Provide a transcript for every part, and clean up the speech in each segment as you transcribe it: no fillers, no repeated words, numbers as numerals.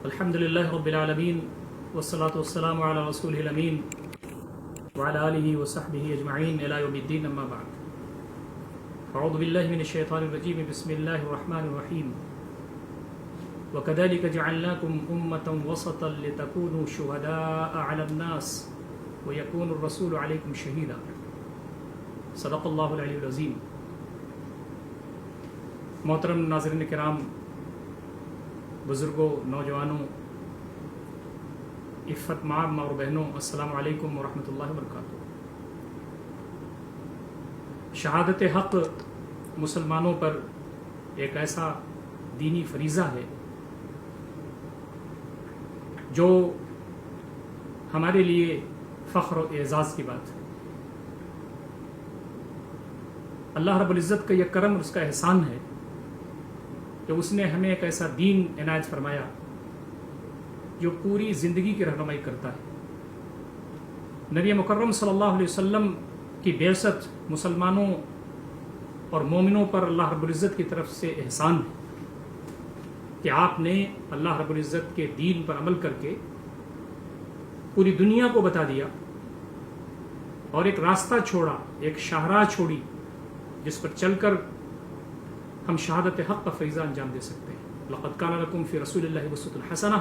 الحمد لله رب العالمين والصلاة والسلام على رسوله الأمين وعلى آله وصحبه أجمعين إلى يوم الدين أما بعد أعوذ بالله من الشيطان الرجيم بسم الله الرحمن الرحيم وكذلك جعلناكم أمة وسطا لتكونوا شهداء على الناس ويكون الرسول عليكم شهيدا صدق الله العلي العظيم. محترم ناظرین کرام، بزرگوں، نوجوانوں، عفت ماں اور بہنوں، السلام علیکم ورحمۃ اللہ وبرکاتہ. شہادت حق مسلمانوں پر ایک ایسا دینی فریضہ ہے جو ہمارے لیے فخر و اعزاز کی بات ہے. اللہ رب العزت کا یہ کرم اور اس کا احسان ہے کہ اس نے ہمیں ایک ایسا دین عنایت فرمایا جو پوری زندگی کی رہنمائی کرتا ہے. نبی مکرم صلی اللہ علیہ وسلم کی بعثت مسلمانوں اور مومنوں پر اللہ رب العزت کی طرف سے احسان ہے کہ آپ نے اللہ رب العزت کے دین پر عمل کر کے پوری دنیا کو بتا دیا اور ایک راستہ چھوڑا، ایک شاہراہ چھوڑی جس پر چل کر ہم شہادت حق کا فریضہ انجام دے سکتے ہیں. لقد کان لکم فی رسول اللہ اسوۃ حسنہ،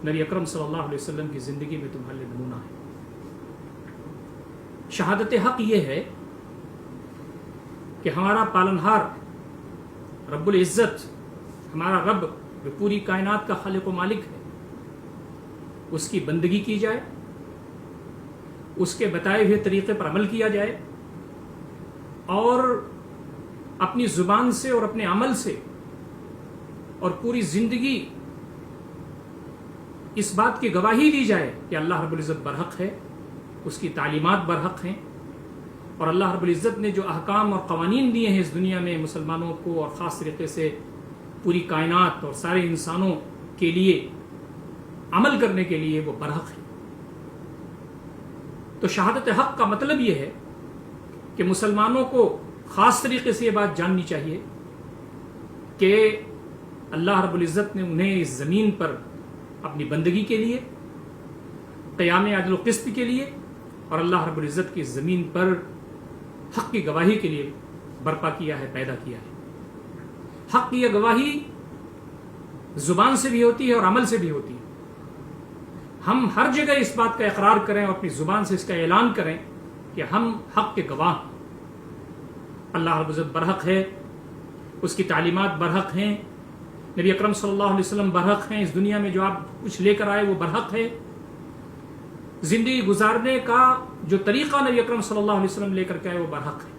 نبی اکرم صلی اللہ علیہ وسلم کی زندگی میں تمہارے لیے نمونہ ہے. شہادت حق یہ ہے کہ ہمارا پالنہار رب العزت، ہمارا رب جو پوری کائنات کا خالق و مالک ہے، اس کی بندگی کی جائے، اس کے بتائے ہوئے طریقے پر عمل کیا جائے اور اپنی زبان سے اور اپنے عمل سے اور پوری زندگی اس بات کی گواہی دی جائے کہ اللہ رب العزت برحق ہے، اس کی تعلیمات برحق ہیں، اور اللہ رب العزت نے جو احکام اور قوانین دیے ہیں اس دنیا میں مسلمانوں کو اور خاص طریقے سے پوری کائنات اور سارے انسانوں کے لیے عمل کرنے کے لیے وہ برحق ہے. تو شہادت حق کا مطلب یہ ہے کہ مسلمانوں کو خاص طریقے سے یہ بات جاننی چاہیے کہ اللہ رب العزت نے انہیں اس زمین پر اپنی بندگی کے لیے، قیام عدل و قسط کے لیے اور اللہ رب العزت کی زمین پر حق کی گواہی کے لیے برپا کیا ہے، پیدا کیا ہے. حق کی یہ گواہی زبان سے بھی ہوتی ہے اور عمل سے بھی ہوتی ہے. ہم ہر جگہ اس بات کا اقرار کریں اور اپنی زبان سے اس کا اعلان کریں کہ ہم حق کے گواہ ہیں. اللہ رب العزت برحق ہے، اس کی تعلیمات برحق ہیں، نبی اکرم صلی اللہ علیہ وسلم برحق ہیں، اس دنیا میں جو آپ کچھ لے کر آئے وہ برحق ہے. زندگی گزارنے کا جو طریقہ نبی اکرم صلی اللہ علیہ وسلم لے کر کے آئے وہ برحق ہے.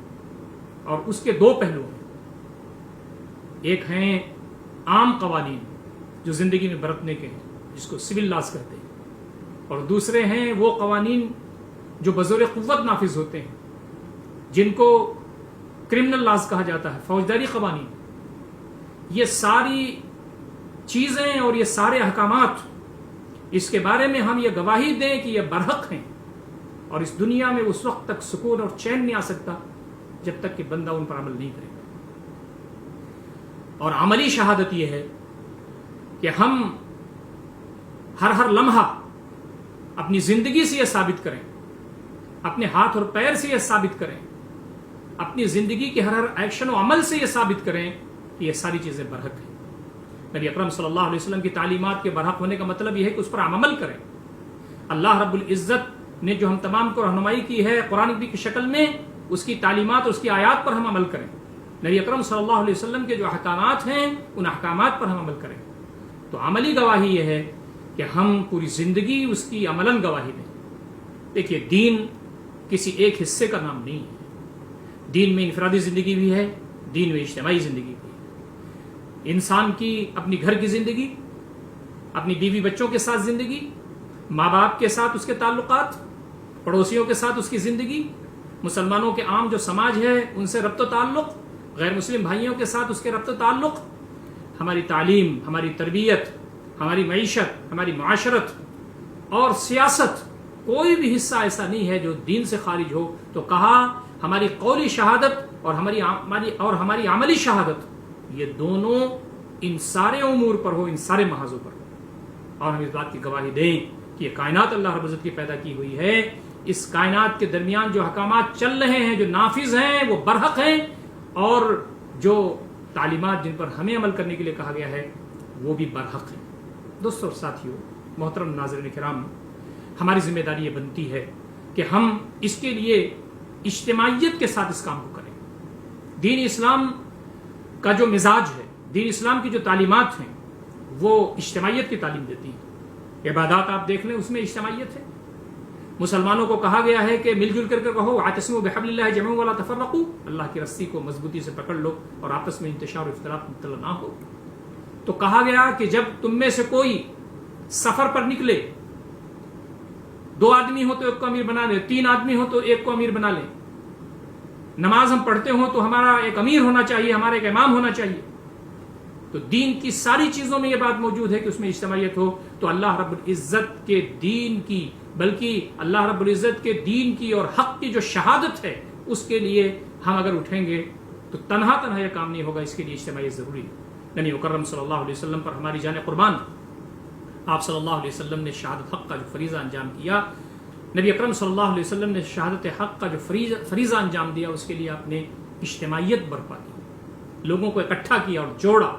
اور اس کے دو پہلو ہیں، ایک ہیں عام قوانین جو زندگی میں برتنے کے ہیں جس کو سول لاز کہتے ہیں، اور دوسرے ہیں وہ قوانین جو بزور قوت نافذ ہوتے ہیں جن کو کرمنل لاز کہا جاتا ہے، فوجداری قوانین. یہ ساری چیزیں اور یہ سارے احکامات، اس کے بارے میں ہم یہ گواہی دیں کہ یہ برحق ہیں، اور اس دنیا میں اس وقت تک سکون اور چین نہیں آ سکتا جب تک کہ بندہ ان پر عمل نہیں کرے. اور عملی شہادت یہ ہے کہ ہم ہر لمحہ اپنی زندگی سے یہ ثابت کریں، اپنے ہاتھ اور پیر سے یہ ثابت کریں، اپنی زندگی کے ہر ایکشن و عمل سے یہ ثابت کریں کہ یہ ساری چیزیں برحق ہیں. نبی اکرم صلی اللہ علیہ وسلم کی تعلیمات کے برحق ہونے کا مطلب یہ ہے کہ اس پر ہم عمل کریں. اللہ رب العزت نے جو ہم تمام کو رہنمائی کی ہے قرآن کی شکل میں، اس کی تعلیمات اور اس کی آیات پر ہم عمل کریں. نبی اکرم صلی اللہ علیہ وسلم کے جو احکامات ہیں ان احکامات پر ہم عمل کریں. تو عملی گواہی یہ ہے کہ ہم پوری زندگی اس کی عملاً گواہی دیں. دیکھیے، دین کسی ایک حصے کا نام نہیں ہے. دین میں انفرادی زندگی بھی ہے، دین میں اجتماعی زندگی بھی ہے. انسان کی اپنی گھر کی زندگی، اپنی بیوی بچوں کے ساتھ زندگی، ماں باپ کے ساتھ اس کے تعلقات، پڑوسیوں کے ساتھ اس کی زندگی، مسلمانوں کے عام جو سماج ہے ان سے ربط و تعلق، غیر مسلم بھائیوں کے ساتھ اس کے ربط و تعلق، ہماری تعلیم، ہماری تربیت، ہماری معیشت، ہماری معاشرت اور سیاست، کوئی بھی حصہ ایسا نہیں ہے جو دین سے خارج ہو. تو کہا ہماری قولی شہادت اور ہماری عملی شہادت، یہ دونوں ان سارے امور پر ہو، ان سارے محاذوں پر ہو. اور ہم اس بات کی گواہی دیں کہ یہ کائنات اللہ رب العزت کی پیدا کی ہوئی ہے. اس کائنات کے درمیان جو احکامات چل رہے ہیں، جو نافذ ہیں، وہ برحق ہیں، اور جو تعلیمات جن پر ہمیں عمل کرنے کے لیے کہا گیا ہے وہ بھی برحق ہیں. دوستوں اور ساتھیوں، محترم ناظرین کرام، ہماری ذمہ داری یہ بنتی ہے کہ ہم اس کے لیے اجتماعیت کے ساتھ اس کام کو کریں. دین اسلام کا جو مزاج ہے، دین اسلام کی جو تعلیمات ہیں، وہ اجتماعیت کی تعلیم دیتی ہیں. عبادات آپ دیکھ لیں، اس میں اجتماعیت ہے. مسلمانوں کو کہا گیا ہے کہ مل جل کر کے رہو، واعتصموا بحبل اللہ جميعا ولا تفرقوا، اللہ کی رسی کو مضبوطی سے پکڑ لو اور آپس میں انتشار و اختلاف مبتلا نہ ہو. تو کہا گیا کہ جب تم میں سے کوئی سفر پر نکلے، 2 آدمی ہو تو ایک کو امیر بنا لے، 3 آدمی ہو تو ایک کو امیر بنا لے. نماز ہم پڑھتے ہوں تو ہمارا ایک امیر ہونا چاہیے، ہمارا ایک امام ہونا چاہیے. تو دین کی ساری چیزوں میں یہ بات موجود ہے کہ اس میں اجتماعیت ہو. تو اللہ رب العزت کے دین کی، بلکہ اللہ رب العزت کے دین کی اور حق کی جو شہادت ہے، اس کے لیے ہم اگر اٹھیں گے تو تنہا یہ کام نہیں ہوگا. اس کے لیے اجتماعیت ضروری ہے. نبی مکرم صلی اللہ علیہ وسلم پر ہماری جان قربان، آپ صلی اللہ علیہ وسلم نے شہادت حق کا جو فریضہ انجام کیا، نبی اکرم صلی اللہ علیہ وسلم نے شہادت حق کا جو فریضہ انجام دیا، اس کے لیے آپ نے اجتماعیت برپا کی، لوگوں کو اکٹھا کیا اور جوڑا.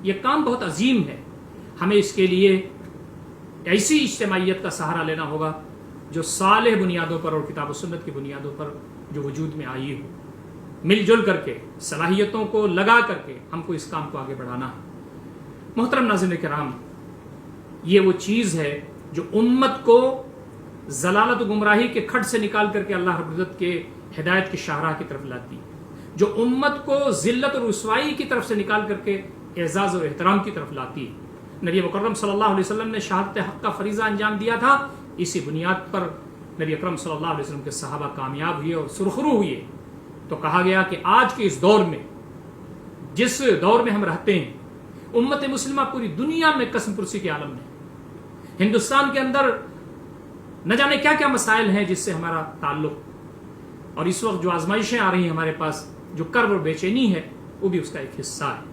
یہ کام بہت عظیم ہے. ہمیں اس کے لیے ایسی اجتماعیت کا سہارا لینا ہوگا جو صالح بنیادوں پر اور کتاب و سنت کی بنیادوں پر جو وجود میں آئی ہو. مل جل کر کے، صلاحیتوں کو لگا کر کے ہم کو اس کام کو آگے بڑھانا ہے. محترم ناظرین کرام، یہ وہ چیز ہے جو امت کو ضلالت و گمراہی کے کھڈ سے نکال کر کے اللہ رب العزت کے ہدایت کی شاہراہ کی طرف لاتی، جو امت کو ذلت اور رسوائی کی طرف سے نکال کر کے اعزاز اور احترام کی طرف لاتی. نبی مکرم صلی اللہ علیہ وسلم نے شہادت حق کا فریضہ انجام دیا تھا. اسی بنیاد پر نبی اکرم صلی اللہ علیہ وسلم کے صحابہ کامیاب ہوئے اور سرخرو ہوئے. تو کہا گیا کہ آج کے اس دور میں، جس دور میں ہم رہتے ہیں، امت مسلمہ پوری دنیا میں قسم پرسی کے عالم میں، ہندوستان کے اندر نہ جانے کیا کیا مسائل ہیں جس سے ہمارا تعلق، اور اس وقت جو آزمائشیں آ رہی ہیں ہمارے پاس، جو کرب اور بے چینی ہے، وہ بھی اس کا ایک حصہ ہے.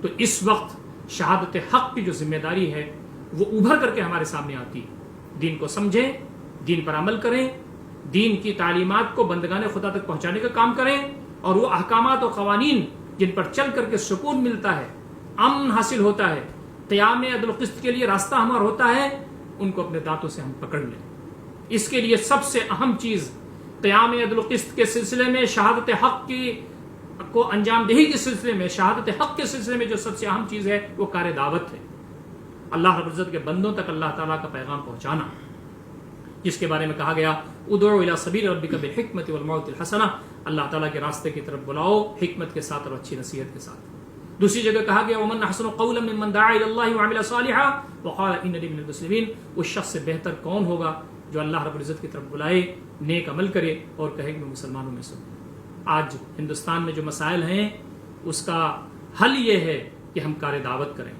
تو اس وقت شہادت حق کی جو ذمہ داری ہے وہ ابھر کر کے ہمارے سامنے آتی ہے. دین کو سمجھیں، دین پر عمل کریں، دین کی تعلیمات کو بندگان خدا تک پہنچانے کا کام کریں، اور وہ احکامات و قوانین جن پر چل کر کے سکون ملتا ہے، امن حاصل ہوتا ہے، قیام عدل و قسط کے لیے راستہ ہموار ہوتا ہے، ان کو اپنے دانتوں سے ہم پکڑ لیں. اس کے لیے سب سے اہم چیز قیام عدل و قسط کے سلسلے میں، شہادت حق کی کو انجام دہی کے سلسلے میں، شہادت حق کے سلسلے میں جو سب سے اہم چیز ہے وہ کار دعوت ہے. اللہ رب العزت کے بندوں تک اللہ تعالیٰ کا پیغام پہنچانا، جس کے بارے میں کہا گیا ادعو الی سبیل ربک بالحکمت والموعظۃ الحسنہ، اللہ تعالیٰ کے راستے کی طرف بلاؤ حکمت کے ساتھ اور اچھی نصیحت کے ساتھ. دوسری جگہ کہا گیا ومن احسن قولا ممن دعا الی اللہ وعمل صالحا وقال اننی من المسلمین، اس شخص سے بہتر کون ہوگا جو اللہ رب العزت کی طرف بلائے، نیک عمل کرے اور کہے کہ میں مسلمانوں میں سے ہوں. آج ہندوستان میں جو مسائل ہیں اس کا حل یہ ہے کہ ہم کار دعوت کریں.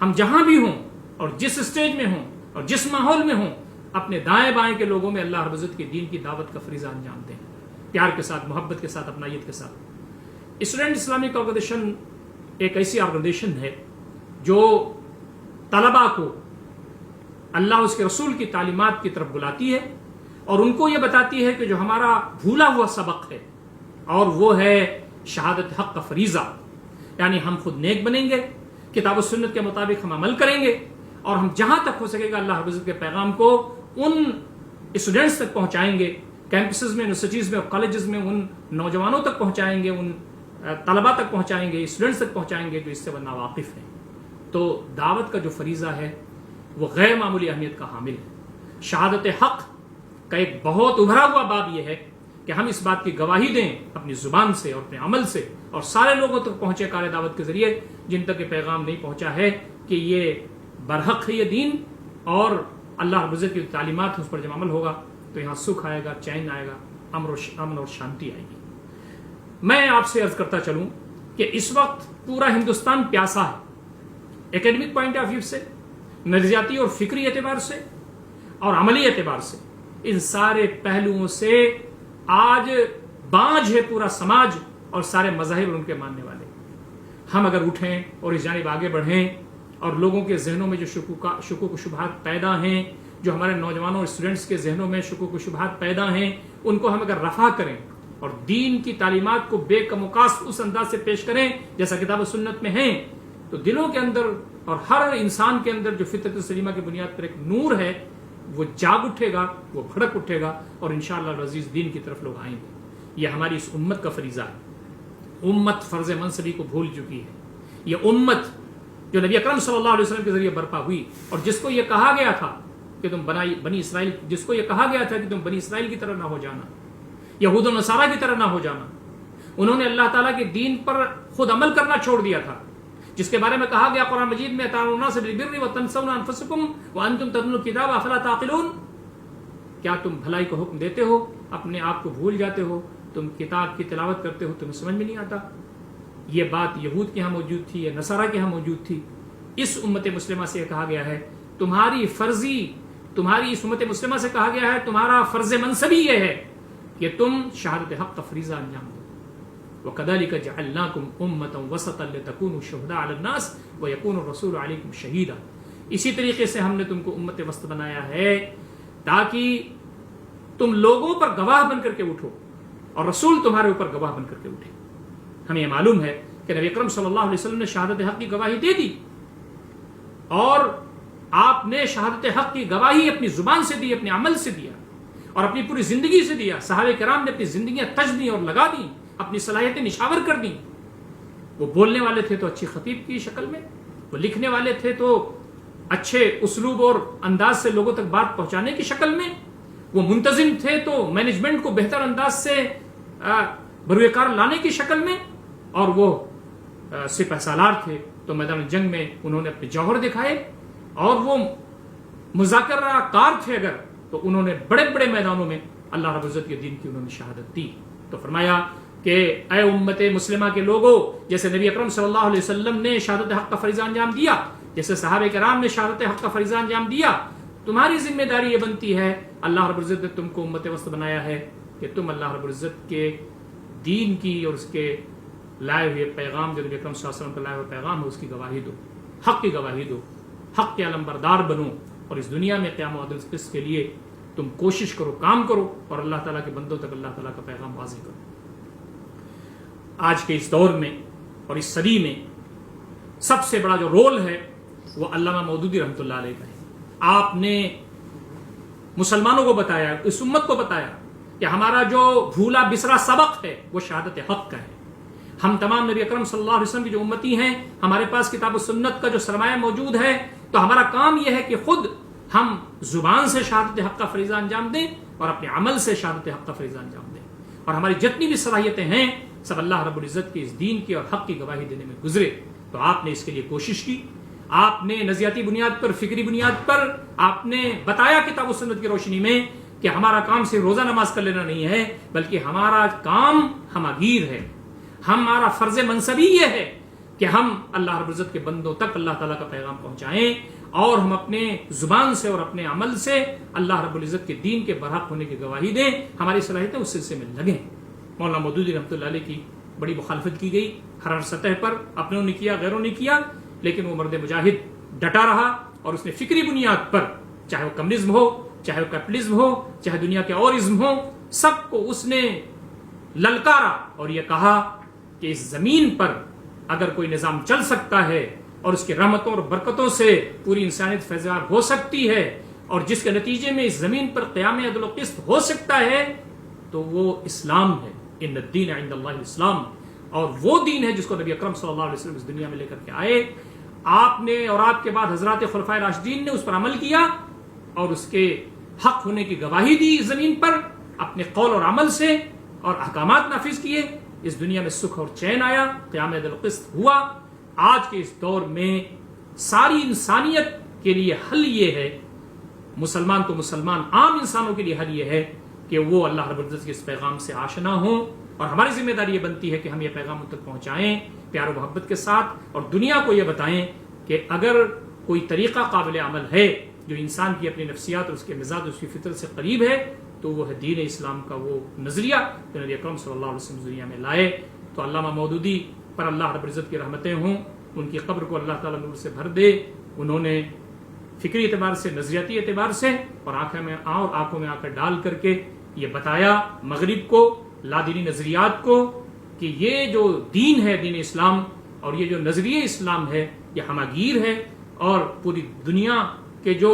ہم جہاں بھی ہوں اور جس اسٹیج میں ہوں اور جس ماحول میں ہوں، اپنے دائیں بائیں کے لوگوں میں اللہ رب العزت کے دین کی دعوت کا فریضہ انجام دیں، پیار کے ساتھ، محبت کے ساتھ، اپنائیت کے ساتھ. اسٹوڈنٹ اسلامک آرگنائزیشن ایک ایسی آرگنائزیشن ہے جو طلباء کو اللہ اس کے رسول کی تعلیمات کی طرف بلاتی ہے اور ان کو یہ بتاتی ہے کہ جو ہمارا بھولا ہوا سبق ہے اور وہ ہے شہادت حق کا فریضہ، یعنی ہم خود نیک بنیں گے، کتاب و سنت کے مطابق ہم عمل کریں گے، اور ہم جہاں تک ہو سکے گا اللہ رب العزت کے پیغام کو ان اسٹوڈنٹس تک پہنچائیں گے، کیمپسز میں، یونیورسٹیز میں اور کالجز میں ان نوجوانوں تک پہنچائیں گے، ان طلباء تک پہنچائیں گے، اسٹوڈنٹس تک پہنچائیں گے جو اس سے ناواقف ہیں. تو دعوت کا جو فریضہ ہے وہ غیر معمولی اہمیت کا حامل ہے. شہادت حق کا ایک بہت ابھرا ہوا باب یہ ہے کہ ہم اس بات کی گواہی دیں اپنی زبان سے اور اپنے عمل سے، اور سارے لوگوں تک پہنچے کار دعوت کے ذریعے جن تک یہ پیغام نہیں پہنچا ہے کہ یہ برحق ہے یہ دین، اور اللہ رب العزت کی تعلیمات اس پر جب عمل ہوگا تو یہاں سکھ آئے گا، چین آئے گا، امن اور شانتی آئے گی. میں آپ سے عرض کرتا چلوں کہ اس وقت پورا ہندوستان پیاسا ہے، ایکیڈمک پوائنٹ آف ویو سے، نظریاتی اور فکری اعتبار سے اور عملی اعتبار سے، ان سارے پہلوؤں سے آج بانجھ ہے پورا سماج اور سارے مذاہب اور ان کے ماننے والے. ہم اگر اٹھیں اور اس جانب آگے بڑھیں اور لوگوں کے ذہنوں میں جو شکوک و شبہات پیدا ہیں، جو ہمارے نوجوانوں اور اسٹوڈنٹس کے ذہنوں میں شکوک و شبہات پیدا ہیں، ان کو ہم اگر رفع کریں اور دین کی تعلیمات کو بے کم و کاست اس انداز سے پیش کریں جیسا کتاب و سنت میں ہیں، تو دلوں کے اندر اور ہر انسان کے اندر جو فطرت سلیمہ کی بنیاد پر ایک نور ہے وہ جاگ اٹھے گا، وہ بھڑک اٹھے گا، اور انشاءاللہ العزیز دین کی طرف لوگ آئیں گے۔ یہ ہماری اس امت کا فریضہ ہے۔ امت فرض منصبی کو بھول چکی ہے۔ یہ امت جو نبی اکرم صلی اللہ علیہ وسلم کے ذریعے برپا ہوئی، اور جس کو یہ کہا گیا تھا کہ تم بنی اسرائیل، جس کو یہ کہا گیا تھا کہ تم بنی اسرائیل کی طرح نہ ہو جانا، یہود و نصارہ کی طرح نہ ہو جانا، انہوں نے اللہ تعالیٰ کے دین پر خود عمل کرنا چھوڑ دیا تھا، جس کے بارے میں کہا گیا قرآن مجید میں اتأمرون الناس بالبر وتنسون انفسکم وانتم تتلون الکتاب افلا تعقلون، کیا تم بھلائی کو حکم دیتے ہو، اپنے آپ کو بھول جاتے ہو، تم کتاب کی تلاوت کرتے ہو، تمہیں سمجھ میں نہیں آتا۔ یہ بات یہود کے ہاں موجود تھی، یہ نصارہ کے ہاں موجود تھی۔ اس امت مسلمہ سے یہ کہا گیا ہے تمہاری اس امت مسلمہ سے کہا گیا ہے تمہارا فرض منصبی یہ ہے کہ تم شہادت حق کا فریضہ انجام دو۔ وَكَذَلِكَ جَعَلْنَاكُمْ أُمَّةً وَسَطًا لِتَكُونُوا شُهَدَاءَ عَلَى النَّاسِ وَيَكُونَ الرَّسُولُ عَلَيْكُمْ شَهِيدًا۔ اسی طریقے سے ہم نے تم کو امت وسط بنایا ہے تاکہ تم لوگوں پر گواہ بن کر کے اٹھو اور رسول تمہارے اوپر گواہ بن کر کے اٹھے۔ ہمیں یہ معلوم ہے کہ نبی اکرم صلی اللہ علیہ وسلم نے شہادت حق کی گواہی دے دی، اور آپ نے شہادت حق کی گواہی اپنی زبان سے دی، اپنے عمل سے دیا، اور اپنی پوری زندگی سے دیا۔ صحابہ کرام نے اپنی زندگیاں تج دیں اور لگا دیں، اپنی صلاحیتیں نشاور کر دیں۔ وہ بولنے والے تھے تو اچھی خطیب کی شکل میں، وہ لکھنے والے تھے تو اچھے اسلوب اور انداز سے لوگوں تک بات پہنچانے کی شکل میں، وہ منتظم تھے تو مینجمنٹ کو بہتر انداز سے بروئے کار لانے کی شکل میں، اور وہ سپہ سالار تھے تو میدان جنگ میں انہوں نے اپنے جوہر دکھائے، اور وہ مذاکرہ کار تھے اگر تو انہوں نے بڑے بڑے میدانوں میں اللہ رب العزت کے دین کی انہوں نے شہادت دی۔ تو فرمایا کہ اے امت مسلمہ کے لوگوں، جیسے نبی اکرم صلی اللہ علیہ وسلم نے شہادت حق کا فریضہ انجام دیا، جیسے صحابہ کرام نے شہادت حق کا فریضہ انجام دیا، تمہاری ذمہ داری یہ بنتی ہے، اللہ رب العزت نے تم کو امت وسط بنایا ہے کہ تم اللہ رب العزت کے دین کی اور اس کے لائے ہوئے پیغام، جو نبی اکرم صلی اللہ علیہ وسلم کا لائے ہوئے پیغام ہے، اس کی گواہی دو، حق کی گواہی دو، حق کے علمبردار بنو، اور اس دنیا میں قیام و عدل قسط کے لیے تم کوشش کرو، کام کرو، اور اللہ تعالیٰ کے بندوں تک اللہ تعالیٰ کا پیغام واضح کرو۔ آج کے اس دور میں اور اس صدی میں سب سے بڑا جو رول ہے وہ علامہ مودودی رحمۃ اللہ علیہ کا ہے۔ آپ نے مسلمانوں کو بتایا، اس امت کو بتایا کہ ہمارا جو بھولا بسرا سبق ہے وہ شہادت حق کا ہے۔ ہم تمام نبی اکرم صلی اللہ علیہ وسلم کی جو امتی ہیں، ہمارے پاس کتاب و سنت کا جو سرمایہ موجود ہے، تو ہمارا کام یہ ہے کہ خود ہم زبان سے شہادت حق کا فریضہ انجام دیں اور اپنے عمل سے شہادت حق کا فریضہ انجام دیں، اور ہماری جتنی بھی صلاحیتیں ہیں سب اللہ رب العزت کے اس دین کی اور حق کی گواہی دینے میں گزرے۔ تو آپ نے اس کے لیے کوشش کی، آپ نے نظریاتی بنیاد پر، فکری بنیاد پر آپ نے بتایا کتاب و سنت کی روشنی میں کہ ہمارا کام صرف روزہ نماز کر لینا نہیں ہے، بلکہ ہمارا کام ہماگیر ہے، ہمارا فرض منصبی یہ ہے کہ ہم اللہ رب العزت کے بندوں تک اللہ تعالیٰ کا پیغام پہنچائیں، اور ہم اپنے زبان سے اور اپنے عمل سے اللہ رب العزت کے دین کے برحق ہونے کی گواہی دیں، ہماری صلاحیتیں اس سلسلے میں لگیں۔ مولانا مودودی رحمۃ اللہ علیہ کی بڑی مخالفت کی گئی ہر سطح پر، اپنوں نے کیا، غیروں نے کیا، لیکن وہ مرد مجاہد ڈٹا رہا، اور اس نے فکری بنیاد پر، چاہے وہ کمیونزم ہو، چاہے وہ کیپٹلزم ہو، چاہے دنیا کے اور ازم ہو، سب کو اس نے للکارا اور یہ کہا کہ اس زمین پر اگر کوئی نظام چل سکتا ہے اور اس کی رحمتوں اور برکتوں سے پوری انسانیت فیضیاب ہو سکتی ہے، اور جس کے نتیجے میں اس زمین پر قیام عدل و قسط ہو سکتا ہے، تو وہ اسلام ہے۔ ان الدین عند اللہ الاسلام، اور وہ دین ہے جس کو نبی اکرم صلی اللہ علیہ وسلم اس دنیا میں لے کر کے آئے۔ آپ نے اور آپ کے بعد حضرات خلفائے راشدین نے اس پر عمل کیا اور اس کے حق ہونے کی گواہی دی اس زمین پر اپنے قول اور عمل سے، اور احکامات نافذ کیے، اس دنیا میں سکھ اور چین آیا، قیام عدل و قسط ہوا۔ آج کے اس دور میں ساری انسانیت کے لیے حل یہ ہے، مسلمان تو مسلمان، عام انسانوں کے لیے حل یہ ہے کہ وہ اللہ رب العزت کے اس پیغام سے آشنا ہوں، اور ہماری ذمہ داری یہ بنتی ہے کہ ہم یہ پیغام ان تک پہنچائیں پیار و محبت کے ساتھ، اور دنیا کو یہ بتائیں کہ اگر کوئی طریقہ قابل عمل ہے جو انسان کی اپنی نفسیات اور اس کے مزاج اور اس کی فطرت سے قریب ہے، تو وہ ہے دین اسلام کا وہ نظریہ جو نبی اکرم صلی اللہ علیہ وسلم دنیا میں لائے۔ تو علامہ مودودی پر اللہ رب العزت کی رحمتیں ہوں، ان کی قبر کو اللہ تعالیٰ نور سے بھر دے. انہوں نے فکری اعتبار سے، نظریاتی اعتبار سے اور آنکھوں میں آ کر ڈال کر کے یہ بتایا مغرب کو، لادینی نظریات کو، کہ یہ جو دین ہے، دین اسلام، اور یہ جو نظریہ اسلام ہے، یہ ہماگیر ہے اور پوری دنیا کے جو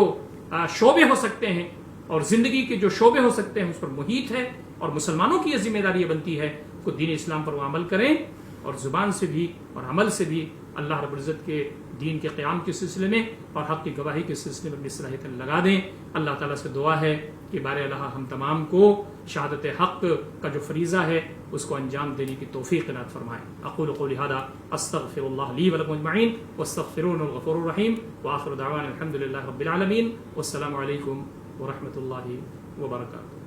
شعبے ہو سکتے ہیں اور زندگی کے جو شعبے ہو سکتے ہیں اس پر محیط ہے. اور مسلمانوں کی یہ ذمہ داری بنتی ہے کہ دین اسلام پر وہ عمل کریں اور زبان سے بھی اور عمل سے بھی اللہ رب العزت کے دین کے قیام کے سلسلے میں اور حق کی گواہی کے سلسلے میں اپنی صلاحیتیں لگا دیں. اللہ تعالیٰ سے دعا ہے کہ بار اللہ ہم تمام کو شہادت حق کا جو فریضہ ہے اس کو انجام دینے کی توفیق عنایت فرمائے. اقول قولی ھذا استغفر اللہ لی ولکم اجمعین واستغفروہ الغفور الرحیم وآخر دعوانا الحمد للہ رب العالمین والسلام علیکم ورحمۃ اللہ وبرکاتہ.